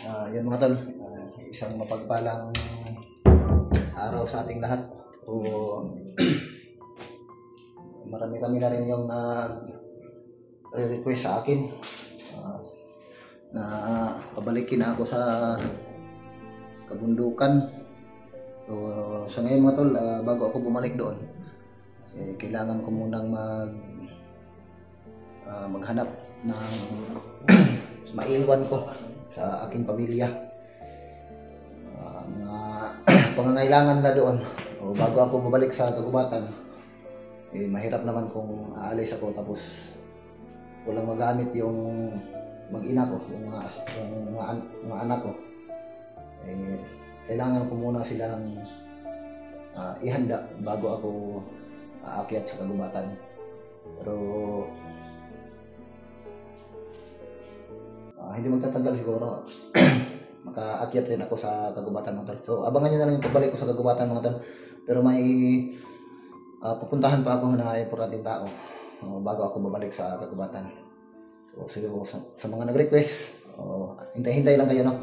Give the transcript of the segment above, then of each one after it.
Yan mga tol, isang mapagpalang araw sa ating lahat. Marami na rin yung request sa akin na pabalikin ako sa kabundukan. So, sa ngayon mga tol, bago ako bumalik doon, kailangan ko munang maghanap ng maiwan ko sa aking pamilya. Mga pangangailangan na doon. Bago ako babalik sa kagubatan, mahirap naman kung aalis ako tapos walang magamit yung mag-ina ko, yung mga anak ko. Kailangan ko muna silang ihanda bago ako aakyat sa kagubatan. Pero hindi magtatagal siguro. Makaakyat rin ako sa kagubatan mga tol. So abangan nyo na lang yung pagbalik ko sa kagubatan mga tol. Pero may pupuntahan pa ako na importanteng tao bago ako babalik sa kagubatan. So sa mga nag-request, hintay-hintay lang kayo, no?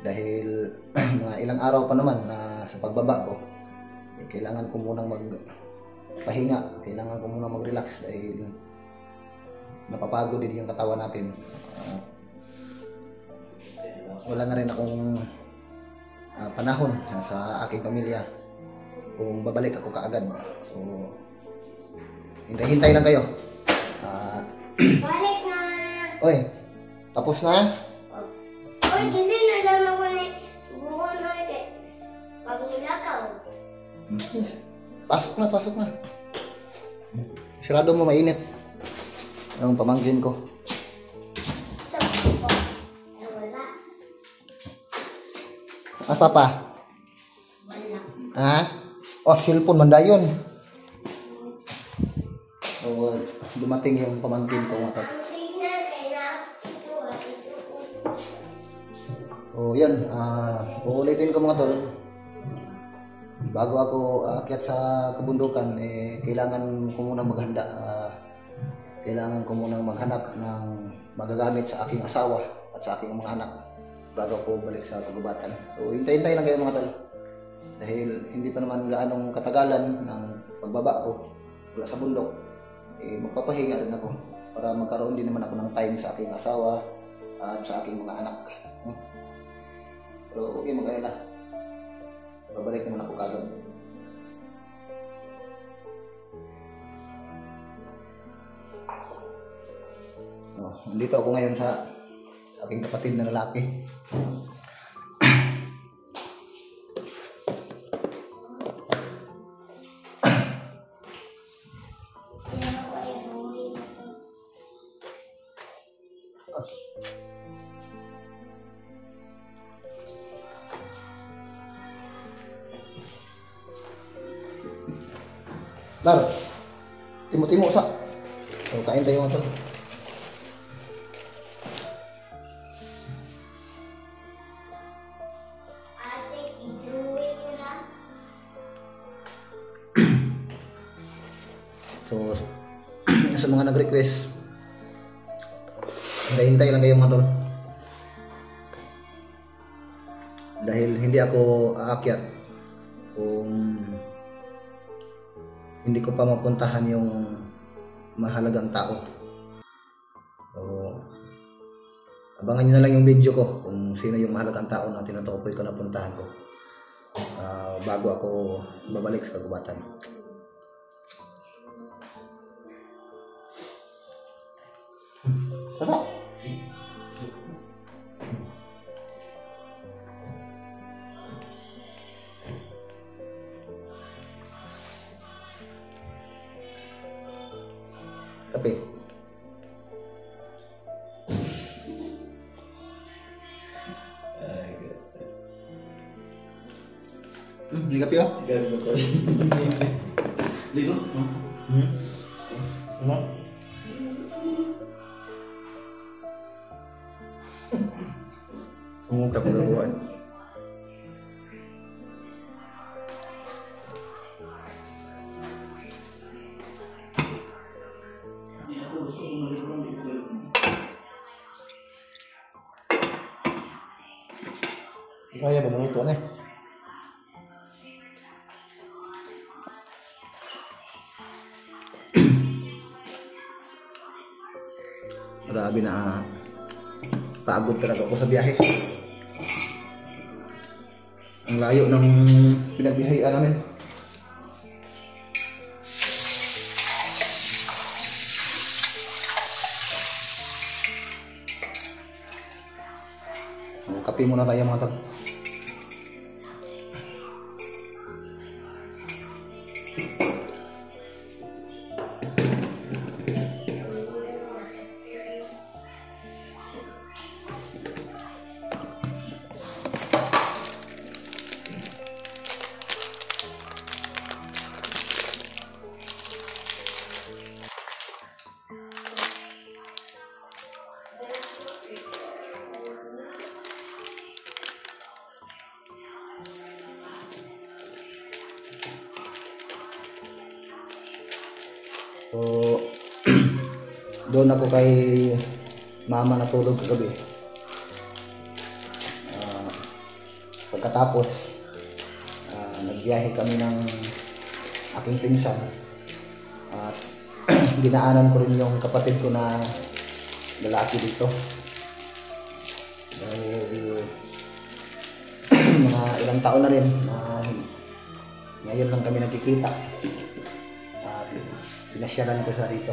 Dahil mga ilang araw pa naman na sa pagbaba ko, kailangan ko munang magpahinga, kailangan ko munang mag-relax dahil napapagod din yung katawan natin. Wala na rin akong panahon sa aking pamilya kung babalik ako kaagad. So hintay-hintay lang kayo. Balik na! Oy, tapos na? Oy, hindi na lang ako na buko na ito. Pag-nilakaw. Pasok na. Sarado mo, mainit. Yung pamangkin ko. Mas papa? Ha? Cellphone man dayon. Dumating yung pamangkin ko mga tol. Yan, uulitin ko mga tol. Bago ako aakyat sa kabundukan, kailangan ko muna maghanda. Kailangan ko muna maghanap ng magagamit sa aking asawa at sa aking mga anak bago ako balik sa kagubatan. So hintay-hintay lang kayo mga tol. Dahil hindi pa naman gaanong katagalan ng pagbaba ko mula sa bundok. Magpapahinga rin ako para magkaroon din naman ako ng time sa aking asawa at sa aking mga anak. Pero okay, mag-alala. Babalik naman ako kagad. Nandito ako ngayon sa aking kapatid na lalaki. Lar, timo-timo sa. Kain tayo mga tol. So, sa mga nag-request, hintay lang kayo mga tol. Dahil hindi ako aakyat kung hindi ko pa mapuntahan yung mahalagang tao. So, abangan nyo na lang yung video ko kung sino yung mahalagang tao na tinutukoy ko na puntahan ko bago ako babalik sa kagubatan. Tara! Kape. Hindi kape oh? Sige, betul. Dito? Ano? Umukap na buwan. Kaya ba mga ito ano eh? Grabe na pagod talaga ako sa biyahe. Ang layo ng pinagbihayaan namin. Kape muna tayo mga tol. So, doon ako kay mama natulog kagabi. Pagkatapos, nagbiyahe kami ng aking pinsan. At dinaanan ko rin yung kapatid ko na lalaki dito. Dahil mga ilang taon na rin na ngayon lang kami nagkikita. Pinasyalan ko siya rito.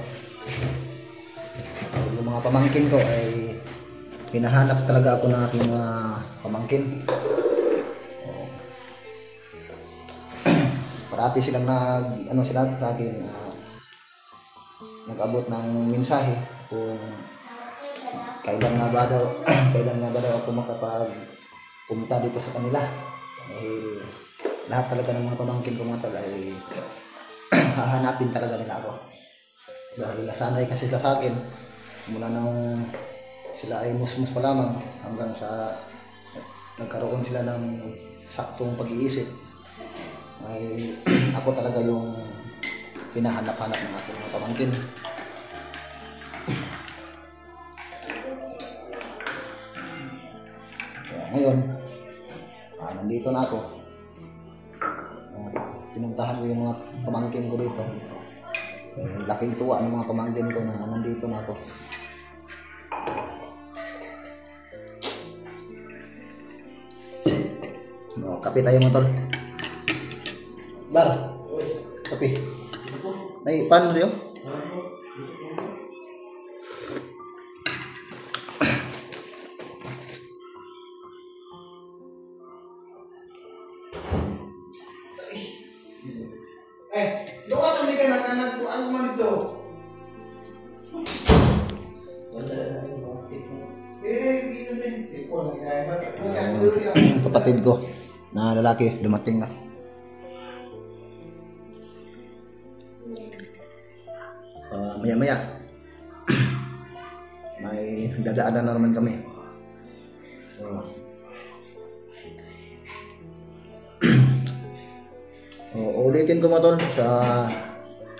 Yung mga pamangkin ko ay hinahanap talaga ako ng aking mga pamangkin. Parati silang sila sa akin, nag-abot ng mensahe kung kailan nga ba daw ako makapagpunta dito sa kanila. Dahil lahat talaga ng mga pamangkin ko mga tol ay hahanapin talaga nila ako. Dahil nasanay kasi sila sa akin mula nung sila ay musmus pa lamang hanggang sa nagkaroon sila ng saktong pag-iisip ay ako talaga yung pinahanap-hanap ng aking mga pamangkin. Kaya ngayon nandito na ako. Pinuntahan ko yung mga pamangkin ko dito. Laking tuwa ng mga pamangkin ko na nandito na ako. Kape tayo mga tol. Bar, kape. May pan rin yun? Luwas ang ka natanan ko ang man ito. Kapatid ko na lalaki dumating na. Maya-maya may dadaanan na naman kami. Ulitin ko mga tol sa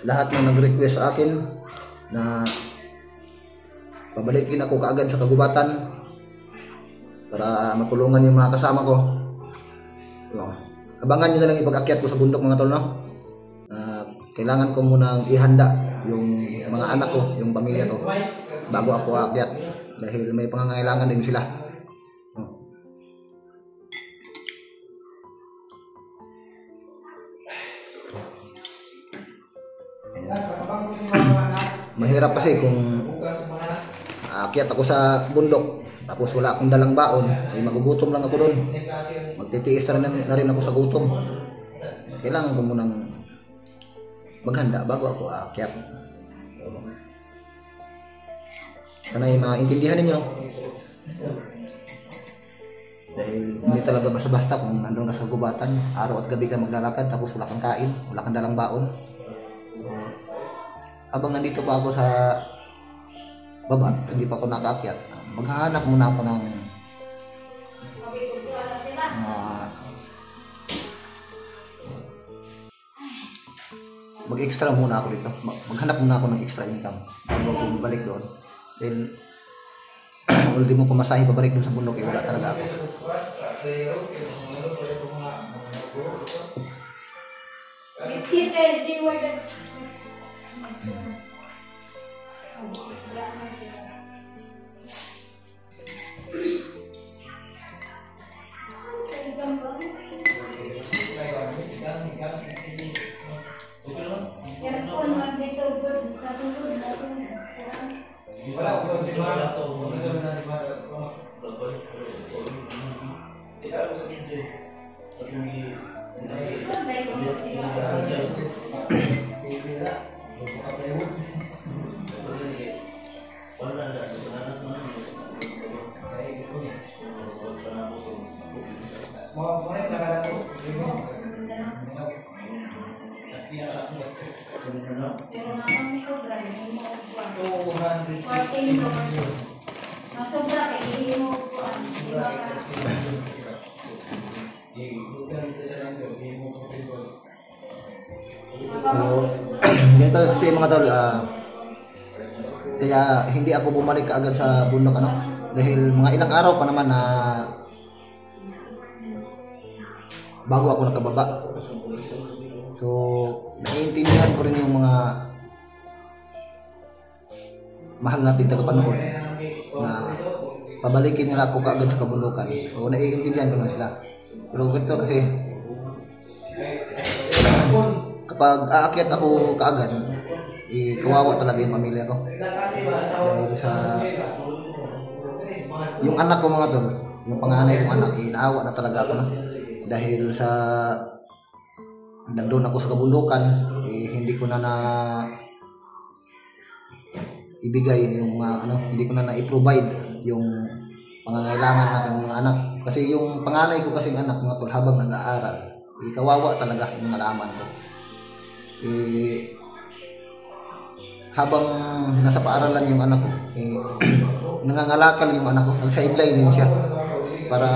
lahat ng nag-request sa akin na pabalikin ako kaagad sa kagubatan para matulungan yung mga kasama ko. Abangan nyo na lang ipag-akyat ko sa bundok mga tol, no? Kailangan ko munang ihanda yung mga anak ko, yung pamilya ko bago ako aakyat dahil may pangangailangan din sila. Mahirap kasi kung aakyat ako sa bundok tapos wala akong dalang baon, ay magugutom lang ako doon. Magtitiis na rin ako sa gutom. Kailangan ko munang maghanda bago ako aakyat. Sana'y maintindihan ninyo. Dahil hindi talaga basta-basta kung nandun ka sa gubatan, araw at gabi ka maglalakad tapos wala kang kain, wala kang dalang baon. Habang nandito pa ako sa baba, hindi pa ako nakaakyat, maghahanap muna ako ng mag-extra muna ako dito. Maghanap muna ako ng extra income bago ako bumalik doon. Dahil ultimo pumasahe pabalik doon sa bundok, wala talaga ako. Ganito kasi mga tol, kaya hindi ako bumalik kaagad sa bundok dahil mga ilang araw pa naman na bago ako nakababa. So naiintindihan ko rin yung mga mahal natin tagapanood na pabalikin nila ako kaagad sa kabundukan. So naiintindihan ko na sila. Pero ganito kasi kapag aakyat ako kaagad, kawawa talaga yung pamilya ko. Dahil sa yung anak ko mga tol, yung panganay kong anak, naawa na talaga ako dahil sa nandun ako sa kabundukan, hindi ko na ibigay yung hindi ko na i-provide yung pangangailangan natin ng mga anak. Kasi yung panganay ko kasing anak mga tol, habang nag-aaral, kawawa talaga yung nalaman ko. Habang nasa paaralan yung anak ko, nangangalakal yung anak ko, nag-sideline din siya para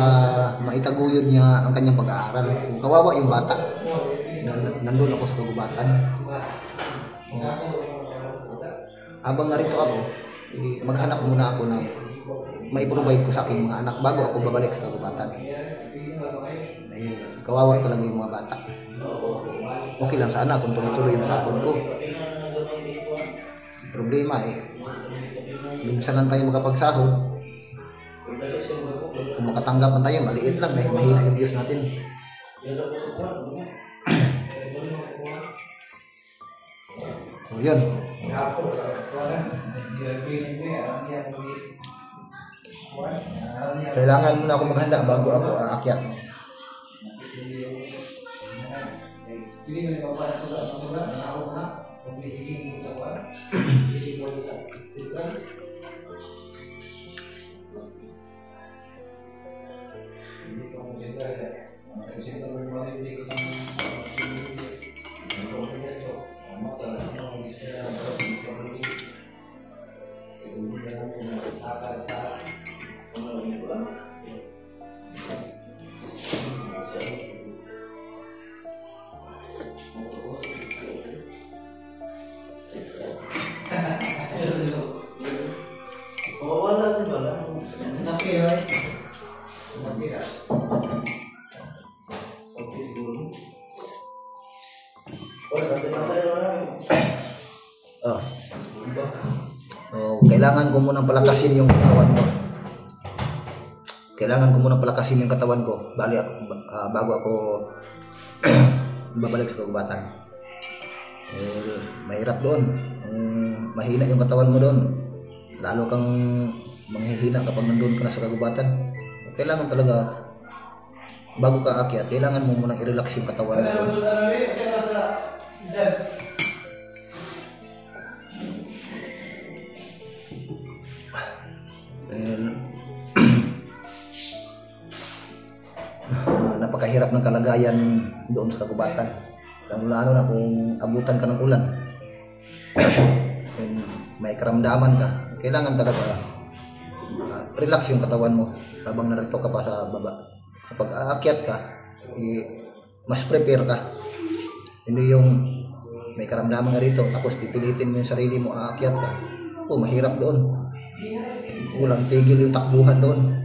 maitaguyod niya ang kanyang pag-aaral. So, kawawa yung bata. Nandun ako sa kagubatan. Habang narito ako, maghanap muna ako na mai-provide ko sa aking mga anak bago ako babalik sa kagubatan. Kawawa talaga yung mga bata. Okay lang sana kung tuloy-tuloy yung sahod ko. Problema minsan lang tayo makapagsahod. Kung makatanggap man tayo, maliit lang, mahina yung views natin. So yun. Kailangan muna ako maghanda bago ako aakyat. Kailangan ko munang palakasin yung katawan ko. Kailangan ko munang palakasin yung katawan ko bago ako babalik sa kagubatan. Mahirap doon. Mahina yung katawan mo doon. Lalo kang manghihina kapag nandun ka na sa kagubatan. Kailangan talaga bago ka aakyat, kailangan mo munang i-relax yung katawan mo doon. Napakahirap ng kalagayan doon sa kagubatan. Lalo na kung abutan ka ng ulan. May karamdaman ka. Kailangan talaga relax yung katawan mo habang narito ka pa sa baba. Kapag aakyat ka, mas prepare ka. Hindi yung may karamdaman ka rito tapos pipilitin mo yung sarili mo aakyat ka. Mahirap doon. Walang tigil yung takbuhan doon.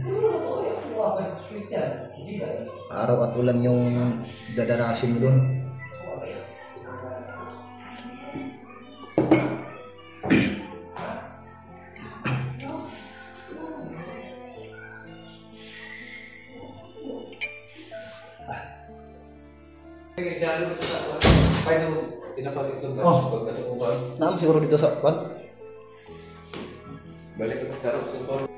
Christian. Hindi ka. Araw at ulan yung dadarasin mo doon. Oh. Naam siguro dito sa kwan. Balik ko sa